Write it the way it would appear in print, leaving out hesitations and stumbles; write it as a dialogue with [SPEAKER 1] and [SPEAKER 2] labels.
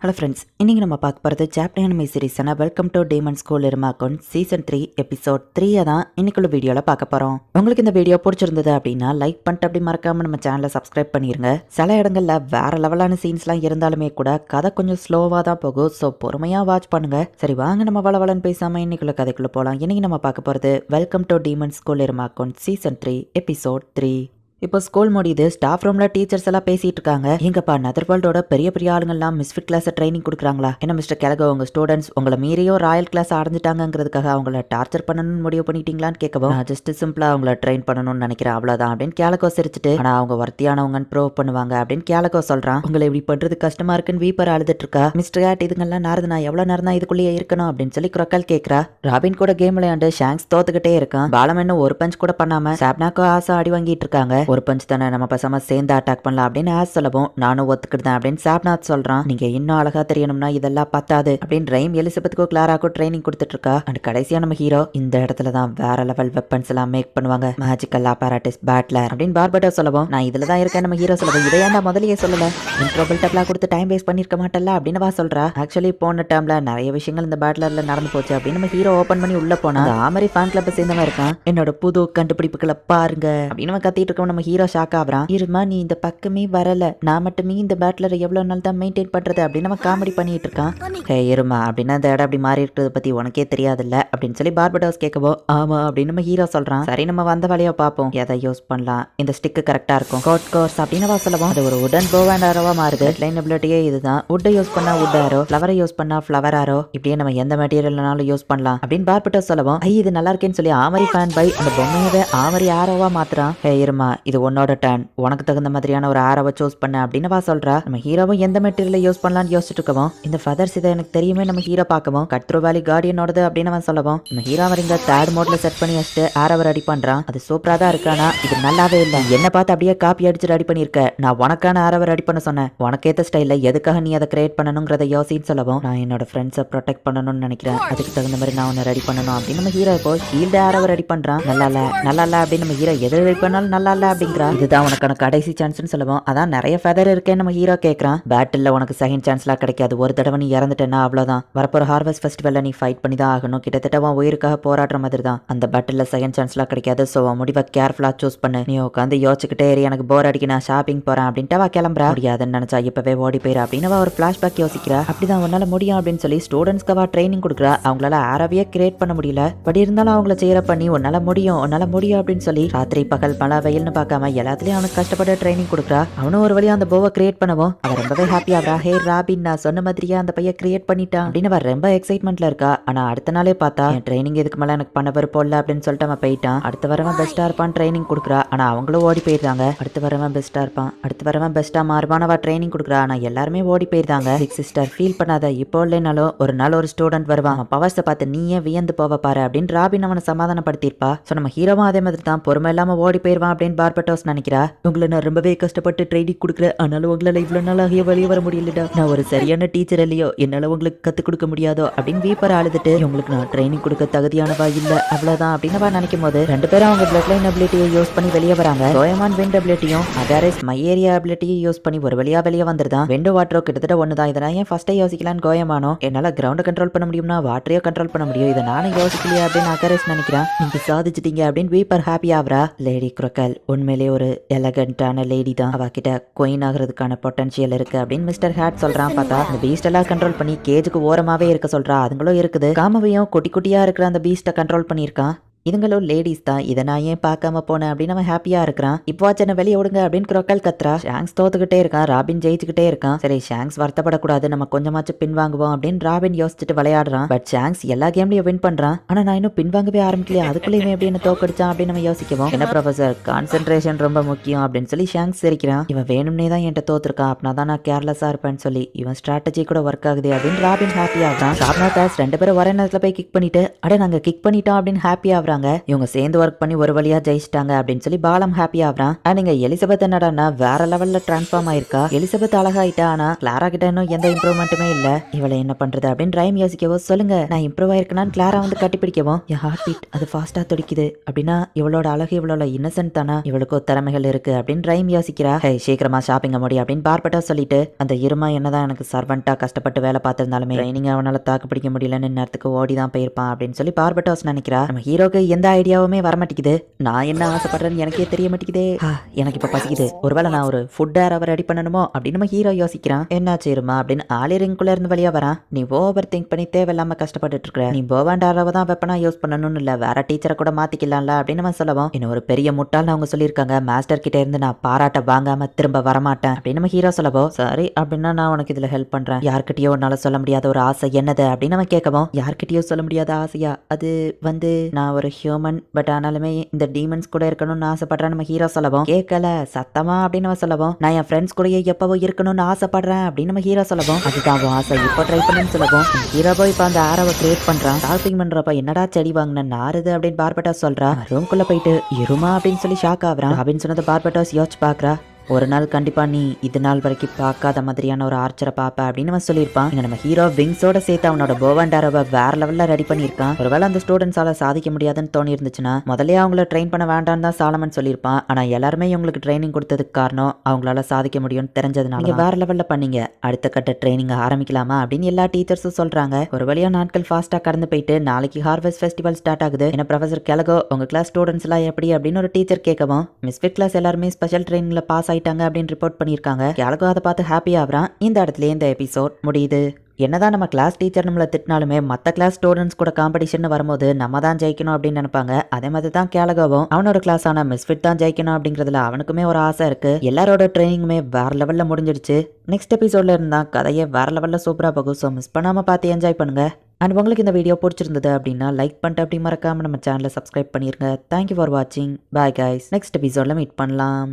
[SPEAKER 1] Hello friends, இன்றைக்கி நம்ம பார்க்க போகிறது சாப்டர் அனிமே சீரிஸான Welcome to Demon School Iruma kun season 3 episode 3 தான் இன்னைக்குள்ள வீடியோவில் பார்க்க போகிறோம். உங்களுக்கு இந்த வீடியோ பிடிச்சிருந்தது அப்படின்னா லைக் பண்ணிட்டு அப்படி மறக்காமல் நம்ம சேனலை சப்ஸ்கிரைப் பண்ணிடுங்க. சில இடங்களில் வேற லெவலான சீன்ஸ்லாம் இருந்தாலுமே கூட கதை கொஞ்சம் ஸ்லோவாக தான் போகும். ஸோ பொறுமையாக வாட்ச் பண்ணுங்க. சரி வாங்க நம்ம வளவலன்னு பேசாமல் இன்னைக்குள்ள கதைக்குள்ளே போகலாம். இன்றைக்கி நம்ம பார்க்க போகிறது Welcome to Demon School Iruma kun season 3 episode 3. இப்போ ஸ்கூல் முடியுது. ஸ்டாஃப் ரூம்ல டீச்சர்ஸ் எல்லாம் பேசிட்டு இருக்காங்க. எங்கப்பா நெதர்வேல்டோட பெரிய பெரிய ஆளுங்கெல்லாம் மிஸ்ஃபிட் கிளாஸ் ட்ரைனிங் கொடுக்குறாங்களா? என்ன மிஸ்டர் கெலகோ, உங்க ஸ்டூடெண்ட்ஸ் உங்களை மீறியோ ராயல் கிளாஸ் அடைஞ்சிட்டாங்கிறதுக்காக அவங்கள டார்ச்சர் பண்ணணும்னு முடிவு பண்ணிட்டீங்களான்னு கேட்கவும், நான் ஜஸ்ட் சிம்பிளா அவங்கள ட்ரெயின் பண்ணணும்னு நினைக்கிறேன், அவ்வளவுதான் அப்படின்னு கேலகோ சிரிச்சுட்டு, ஆனா அவங்க வர்த்தியானவங்கன்னு ப்ரூவ் பண்ணுவாங்க அப்படின்னு கேலகோ சொல்றான். உங்களை இப்படி பண்றது கஷ்டமா இருக்குன்னு வீப்பர் அழுதுட்டு இருக்கா. மிஸ்டர் கேட், இதுங்கெல்லாம் நேரது நான் எவ்வளவு நேரம் தான் இதுக்குள்ளேயே இருக்கணும் அப்படின்னு சொல்லி குரக்கல் கேட்கறா. ராபின் கூட கேம் விளையாண்டு ஷாங்ஸ் தோத்துக்கிட்டே இருக்கான். பாலம் இன்னும் ஒரு பஞ்ச் கூட பண்ணாம சாப்னாக்கோ ஆசை அடி வாங்கிட்டு இருக்காங்க. ஒரு பஞ்ச் தானே, நம்ம பசங்க சேர்ந்து அட்டாக் பண்ணலாம் அப்படின்னு ஆஸ் சொல்லவும், நானும் ஒத்துக்கிட்டேன் அப்படின்னு சாப்நாத் சொல்றான். நீங்க இன்னும் அழகா தெரியணும்னா இதெல்லாம் பத்தாது அப்படின்னு ரைம் எலிசபெத்துக்கோ கிளாராக்கோ ட்ரைனிங் கொடுத்துட்டு இருக்கா. அண்ட் கடைசியா நம்ம ஹீரோ இந்த இடத்துல தான் வேற லெவல் வெப்பன்ஸ் எல்லாம் மேக் பண்ணுவாங்க, மேஜிக்கல் apparatus பேட்லர் அப்படின்னு பார்பட்டோ சொல்லவும், நான் இதுல தான் இருக்கேன் நம்ம ஹீரோ சொல்லவும், இதை ஏன்டா முதலையே சொல்லல, இன்ட்ரோபிள் டப்லாம் கொடுத்து டைம் வேஸ்ட் பண்ணிருக்க மாட்டல அப்படின்னு வா சொல்றா. ஆக்சுவலி போன டைம்ல நிறைய விஷயங்கள் இந்த பேட்லர்ல நடந்து போச்சு அப்படின்னு நம்ம ஹீரோ ஓபன் பண்ணி உள்ள போனா ஆமரி ஃபேன் கிளப் சேர்ந்தவன் இருக்கான். என்னோட புது கண்டுபிடிப்புகளை பாருங்க அப்படின்னு நம்ம கத்திட்டு இருக்கோம். நம்ம ஹீரோ ஷாக் ஆகுறான். இருமா, நீ இந்த பக்கமே வரல, நான் மட்டுமே இந்த பேட்லரை எவ்வளவு நாள் தான் மெயின்டைன் பண்றது அப்படின்னு நம்ம காமெடி பண்ணிட்டு இருக்கான். ஹே இருமா, அப்படின்னா இந்த இடம் அப்படி மாறி இருக்கிறத பத்தி உனக்கே தெரியாதுல்ல அப்படின்னு சொல்லி பார்படோஸ் கேட்கவோ, ஆமா அப்படின்னு நம்ம ஹீரோ சொல்றான். சரி நம்ம வந்த வழியா பார்ப்போம், எதை யூஸ் பண்ணலாம், இந்த ஸ்டிக்கு கரெக்டா இருக்கும், கோட் கோர்ஸ் அப்படின்னு சொல்லவும், அது ஒரு உடன் போ அண்ட் ஆரோவா மாறுது. லைன் எபிலிட்டியே இதுதான். வுட்டை யூஸ் பண்ணா வுட் ஆரோ, ஃப்ளவரை யூஸ் பண்ணா ஃப்ளவர் ஆரோ, இப்படியே நம்ம எந்த மெட்டீரியல்னாலும் யூஸ் பண்ணலாம் அப்படின்னு பார்பட்டோஸ் சொல்லவும், ஐ இது நல்லா இருக்கேன்னு சொல்லி ஆமரி ஃபேன் பை அந்த பொம்மையவே ஆமரி ஆரோவா மாத்துறான். ஹே இருமா, இது உன்னோட டர்ன், உனக்கு தகுந்த மாதிரியான ஒரு ஆரோவை சூஸ் பண்ண அப்படின்னு வா சொல்றா. நம்ம ஹீரோவும் எந்த மெட்டீரியலை யூஸ் பண்ணலாம்னு யோசிச்சுட்டு இருக்கவும், இந்த ஃபெதர்ஸ் இதை எனக்கு தெரியுமே நம்ம ஹீரோ பார்க்கவும், கட்ரோ வேலி கார்டியனோடது அப்படின்னு அவன் சொல்லவும், நம்ம ஹீரோ அவரிங்க தேர்ட் மோட்ல செட் பண்ணி வச்சுட்டு ஆரோவை ரெடி பண்றான். அது சூப்பரா தான் இருக்கானா, இது நல்லாவே இல்லை, என்ன பார்த்து அப்படியே காப்பி அடிச்சு ரெடி பண்ணிருக்க, நான் உனக்கான ஆரோவை ரெடி பண்ண சொன்னேன், உனக்கேத்த ஸ்டைல எதுக்காக நீ அதை கிரியேட் பண்ணணுங்கிறத யோசின்னு சொல்லவும், நான் என்னோட ஃப்ரெண்ட்ஸை ப்ரொடெக்ட் பண்ணணும்னு நினைக்கிறேன், அதுக்கு தகுந்த மாதிரி நான் உன்னை ரெடி பண்ணணும் அப்படின்னு நம்ம ஹீரோ இப்போ ஷீல்டு ஆரோவை ரெடி பண்றான். நல்லா இல்ல அப்படின்னு நம்ம ஹீரோ எது ரெடி பண்ணாலும் நல்லா இல்ல அப்படிங்கிறா. இதுதான் உனக்கான கடைசி சான்ஸ்னு சொல்லுவோம். அதான் நிறைய ஃபெதர் இருக்கேன்னு நம்ம ஹீரோ கேட்கறான். பேட்டில் உனக்கு செகண்ட் சான்ஸ்லாம் கிடைக்காது, ஒரு தடவை நீ இறந்துட்டேன்னா அவ்வளோதான், வரப்போற ஹார்வெஸ்ட் ஃபெஸ்டிவல்ல நீ ஃபைட் பண்ணி தான் ஆகணும், கிட்டத்தட்ட உன் உயிருக்காக போராடுற மாதிரி தான். அந்த பேட்டில் செகண்ட் சான்ஸ்லாம் கிடைக்காது. ஸோ முடிவை கேர்ஃபுல்லா சூஸ் பண்ணு. நீ உட்காந்து யோசிச்சுக்கிட்டே எனக்கு போர் அடிக்க, நான் ஷாப்பிங் போறேன் அப்படின்ட்டு அவ கிளம்புறா. முடியாதுன்னு நினைச்சா இப்பவே ஓடி போயிரு அப்படின்னு ஒரு ஃபிளாஷ்பேக் யோசிக்கிறா. அப்படிதான் உன்னால முடியும் அப்படின்னு சொல்லி ஸ்டூடெண்ட்ஸ்க்கு அவ ட்ரைனிங் கொடுக்குறா. அவங்களால ஆரவியே கிரியேட் பண்ண முடியல, பட் இருந்தாலும் அவங்கள சேர பண்ணி உன்னால முடியும் அப்படின்னு சொல்லி ராத்திரி பகல் மழை வெயில்னு பார்க்காம எல்லாத்துலயும் அவனுக்கு கஷ்டப்பட்டு ட்ரைனிங் கொடுக்குறா. அவனும் ஒரு வழியா அந்த போவை கிரியேட் பண்ணவும் அவ ரொம்பவே ஹாப்பி ஆகிறா. ஹே ராபின், நான் சொன்ன மாதிரியே அந்த பையன் கிரியேட் பண்ணிட்டான் அப்படின்னு அவ ரொம்ப எக்ஸைட்மெண்ட்ல இருக்கா. ஆனா அடுத்த நாளே பார்த்தா என் ட்ரைனிங் இதுக்கு மேல எனக்கு பண்ண விருப்பம் இல்ல அப்படின்னு சொல்லிட்டு அவன் போயிட்டான். அடுத்த வரவன் பெஸ்டா இருப்பான் ட்ரைனிங் கொடுக்குறா. ஆனா அவங்களும் ஓடி போயிருந்தாங்க. அடுத்த வரவன் பெஸ்டா இருப்பான், அடுத்த வரவன் பெஸ்டா மாறுவான் அவ ட்ரைனிங் கொடுக்குறா. ஆனா எல்லாருமே ஓடி போயிருந்தாங்க. சிஸ்டர் ஃபீல் பண்ணாத, இப்போ இல்லைனாலும் ஒரு நாள் ஒரு ஸ்டூடெண்ட் வருவான், அவன் பவர்ஸை பார்த்து நீயே வியந்து போவ பாரு அப்படின்னு ராபின் அவனை சமாதானப்படுத்திருப்பா. ஸோ நம்ம ஹீரோவும் அதே மாதிரி தான் பொறுமை இல்லாம ஓடி போயிருவான் அப்படின்னு பார்பட்டோஸ் நினைக்கிறா. உங்களை நான் ரொம்பவே கஷ்டப்பட்டு ட்ரைனிங் கொடுக்குறேன், ஆனாலும் உங்களால இவ்வளவு நாளாக வெளியே வர முடியலடா, நான் ஒரு சரியான டீச்சர் இல்லையோ, என்னால உங்களுக்கு கத்துக் கொடுக்க முடியாதோ அப்படின்னு வீப்பர் அழுதுட்டு, உங்களுக்கு நான் ட்ரைனிங் கொடுக்க தகுதியானவா இல்ல அவ்வளவுதான் அப்படின்னு நினைக்கும் போது ரெண்டு பேரும் அவங்க பிளட் லைன் அபிலிட்டியை யூஸ் பண்ணி வெளியே வராங்க. கோயமான் விண்ட் அபிலிட்டியும் அகாரிஸ் மை ஏரியா அபிலிட்டியை யூஸ் பண்ணி ஒரு வழியா வெளியே வந்துருதான். விண்டோ வாட்டரோ கிட்டத்தட்ட ஒண்ணுதான். இதை நான் ஏன் ஃபர்ஸ்டே யோசிக்கலான்னு கோயமானோ, என்னால கிரவுண்டை கண்ட்ரோல் பண்ண முடியும்னா வாட்டரையோ கண்ட்ரோல் பண்ண முடியும், இதை நானும் யோசிக்கலையா அப்படின்னு அகாரிஸ் நினைக்கிறேன். நீங்க சாதிச்சிட்டீங்க அப்படின்னு வீப்பர் ஹாப்பி ஆவரா. லேடி குரக்கல் உண்மையிலே ஒரு எலகண்டான லேடி தான், அவகிட்ட குயின் ஆகிறதுக்கான பொட்டன்ஷியல் இருக்கு அப்படின்னு மிஸ்டர் ஹேட் சொல்றான். பார்த்தா அந்த பீஸ்ட் எல்லாம் கண்ட்ரோல் பண்ணி கேஜுக்கு ஓரமாவே இருக்க சொல்றா. அதுங்களும் இருக்குது. காமவையும் குட்டி குட்டியா இருக்கிற அந்த பீஸ்ட்டை கண்ட்ரோல் பண்ணியிருக்கான். இதுங்களும் லேடிஸ் தான், இதை நான் ஏன் பார்க்காம போனேன் அப்படின்னு அவன் ஹாப்பியா இருக்கிறான். இப்போ என்ன வெளியே விடுங்க அப்படின்னு குரக்கல் கத்துறா. ஷாங்ஸ் தோத்துக்கிட்டே இருக்கான், ராபின் ஜெயிச்சுக்கிட்டே இருக்கான். சரி ஷாங்ஸ் வருத்தப்படக்கூடாது, நம்ம கொஞ்சமாச்சும் பின்வாங்குவோம் அப்படின்னு ராபின் யோசிச்சுட்டு விளையாடுறான். பட் ஷாங்ஸ் எல்லா கேம்லயும் வின் பண்றான். ஆனா நான் இன்னும் பின்வாங்கவே ஆரம்பிக்கலையே, அதுக்குள்ளேயுமே எப்படி என்ன தோக்கடிச்சான் அப்படின்னு நம்ம யோசிக்கவும், என்ன ப்ரொஃபசர் கான்சென்ட்ரேஷன் ரொம்ப முக்கியம் அப்படின்னு சொல்லி ஷாங்ஸ் சிரிக்கிறான். இவன் வேணும்னே தான் என்கிட்ட தோத்துருக்கான், அப்படின்னா தான் நான் கேர்லெஸ்ஸா இருப்பேன்னு சொல்லி இவன் ஸ்ட்ராட்டஜி கூட ஒர்க் ஆகுது அப்படின்னு ராபின் ஹாப்பி ஆகுறான். ஷாப்னா தாஸ் ரெண்டு பேரும் ஒரே நேரத்துல போய் கிக் பண்ணிட்டு, அட நாங்க கிக் பண்ணிட்டோம் அப்படின்னு ஹாப்பி ஆகுறான். ஆகுறாங்க. இவங்க சேர்ந்து ஒர்க் பண்ணி ஒரு வழியா ஜெயிச்சிட்டாங்க அப்படின்னு சொல்லி பாலம் ஹாப்பி ஆகுறான். நீங்க எலிசபெத் என்னடான்னா வேற லெவல்ல டிரான்ஸ்ஃபார்ம் ஆயிருக்கா. எலிசபெத் அழகாயிட்டா, ஆனா கிளாரா கிட்ட இன்னும் எந்த இம்ப்ரூவ்மெண்ட்டுமே இல்ல. இவளை என்ன பண்றது அப்படின்னு ரைம் யோசிக்கவோ, சொல்லுங்க நான் இம்ப்ரூவ் ஆயிருக்கேன்னு கிளாரா வந்து கட்டிப்பிடிக்கவும், என் ஹார்ட் பீட் அது ஃபாஸ்டா துடிக்குது அப்படின்னா இவளோட அழகு இவளோட இன்னசென்ட் தானா, இவளுக்கு திறமைகள் இருக்கு அப்படின்னு ரைம் யோசிக்கிறா. ஹே சீக்கிரமா ஷாப்பிங்க முடி அப்படின்னு பார்பட்டா சொல்லிட்டு, அந்த இருமா என்னதான் எனக்கு சர்வெண்டா கஷ்டப்பட்டு வேலை பார்த்திருந்தாலுமே ட்ரைனிங் அவனால தாக்கு பிடிக்க முடியலன்னு நேரத்துக்கு ஓடி தான் போயிருப்பான் அப்படின்னு சொல்லி பார்பட்டாஸ் நினைக்கிறா. நம்ம ஹீரோக்கு எந்த ஐடியாவுமே வர மாட்டேங்குது. நான் என்ன ஆசைப்படுறேன்னு எனக்கே தெரிய மாட்டேங்குதே. எனக்கு இப்ப பசிக்குது, ஒருவேளை நான் ஒரு ஃபுட் ஏராவை ரெடி பண்ணணுமோ அப்படின்னு நம்ம ஹீரோ யோசிக்கிறான். என்னாச்சு இருமா அப்படின்னு ஆலிரிங்குள்ள இருந்து வெளியே வரான். நீ ஓவர் திங்க் பண்ணி தேவையில்லாம கஷ்டப்பட்டு இருக்க. நீ போவாண்ட் ஏராவை தான் வெப்பனா யூஸ் பண்ணணும்னு இல்ல, வேற டீச்சரை கூட மாத்திக்கலாம்ல அப்படின்னு நம்ம சொல்லவும், இன்னும் ஒரு பெரிய முட்டாள்னு அவங்க சொல்லியிருக்காங்க. மாஸ்டர் கிட்ட இருந்து நான் பாராட்ட வாங்காம திரும்ப வரமாட்டேன் அப்படின்னு நம்ம ஹீரோ சொல்லவோ, சரி அப்படின்னா நான் உனக்கு இதுல ஹெல்ப் பண்றேன். யார்கிட்டயோ உன்னால சொல்ல முடியாத ஒரு ஆசை என்னது அப்படின்னு நம்ம கேட்கவும், யார்கிட்டயோ சொல்ல முடியாத ஆசையா, அது வந்து நான் ஒரு ஹியூமன் பட் ஆனாலுமே இந்த டீமன்ஸ் கூட இருக்கணும்னு ஆசைப்படுறேன் நம்ம ஹீரோ சொல்லவும், கேட்கல சத்தமா அப்படின்னு நம்ம சொல்லவும், நான் என் ஃப்ரெண்ட்ஸ் கூடயே எப்பவோ இருக்கணும்னு ஆசைப்படுறேன் அப்படின்னு நம்ம ஹீரோ சொல்லவும், அதுதான் ஆசை இப்போ ட்ரை பண்ணுன்னு சொல்லவும், ஹீரோவோ இப்போ அந்த ஆரவை கிரியேட் பண்றான். டால்பிங் பண்றப்ப என்னடா செடி வாங்கின நாருது அப்படின்னு பார்பட்டாஸ் சொல்றா. ரூம்குள்ள போயிட்டு இருமா அப்படின்னு சொல்லி ஷாக் ஆகுறான். அப்படின்னு சொன்னது பார்பட்டாஸ் யோசிச்சு பாக்குறா. ஒரு நாள் கண்டிப்பா நீ இது நாள் வரைக்கும் பார்க்காத மாதிரியான ஒரு ஆர்ச்சரை பாப்ப அப்படின்னு அவன் சொல்லியிருப்பான். இங்க நம்ம ஹீரோ விங்ஸோட சேர்த்து அவனோட போவாண்டாரவை வேற லெவல்ல ரெடி பண்ணியிருக்கான். ஒருவேளை அந்த ஸ்டூடெண்ட்ஸால சாதிக்க முடியாதுன்னு தோணி இருந்துச்சுன்னா முதலே அவங்கள ட்ரெயின் பண்ண வேண்டான்னு தான் சாலமன் சொல்லியிருப்பான். ஆனா எல்லாருமே இவங்களுக்கு ட்ரைனிங் கொடுத்ததுக்கு காரணம் அவங்களால சாதிக்க முடியும்னு தெரிஞ்சதுனால நீங்க வேற லெவல்ல பண்ணீங்க, அடுத்த கட்ட ட்ரைனிங் ஆரம்பிக்கலாமா அப்படின்னு எல்லா டீச்சர்ஸும் சொல்றாங்க. ஒரு வழியா நாட்கள் ஃபாஸ்டா கடந்து போயிட்டு நாளைக்கு ஹார்வெஸ்ட் ஃபெஸ்டிவல் ஸ்டார்ட் ஆகுது. என்ன ப்ரொஃபசர் கெலகோ உங்க கிளாஸ் ஸ்டூடெண்ட்ஸ் எல்லாம் எப்படி அப்படின்னு ஒரு டீச்சர் கேட்கவும், மிஸ்ஃபிட் கிளாஸ் எல்லாருமே ஸ்பெஷல் ட்ரைனிங்ல பாஸ் ஆயிட்டாங்க அப்படின்னு ரிப்போர்ட் பண்ணியிருக்காங்க. கெலகோ அதை பார்த்து ஹாப்பி ஆகுறான். இந்த இடத்துல இந்த எபிசோட் முடியுது. என்னதான் நம்ம கிளாஸ் டீச்சர் நம்மளை திட்டினாலுமே மற்ற கிளாஸ் ஸ்டூடெண்ட்ஸ் கூட காம்படிஷன் வரும்போது நம்ம தான் ஜெயிக்கணும் அப்படின்னு நினைப்பாங்க. அதே மாதிரி தான் கெலகோவும் அவனோட கிளாஸ் ஆன மிஸ்ஃபிட் தான் ஜெயிக்கணும் அப்படிங்கிறதுல அவனுக்குமே ஒரு ஆசை இருக்கு. எல்லாரோட ட்ரைனிங்குமே வேற லெவல்ல முடிஞ்சிடுச்சு. நெக்ஸ்ட் எபிசோட்ல இருந்தா கதையை வேற லெவல்ல சூப்பரா போகும். ஸோ மிஸ் பண்ணாம பார்த்து என்ஜாய் பண்ணுங்க. அண்ட் உங்களுக்கு இந்த வீடியோ பிடிச்சிருந்தது அப்படின்னா லைக் பண்ணிட்டு அப்படி மறக்காம நம்ம சேனலை சப்ஸ்கிரைப் பண்ணிருங்க. தேங்க்யூ ஃபார் வாட்சிங். Bye guys. நெக்ஸ்ட் எபிசோட்ல மீட் பண்ணலாம்.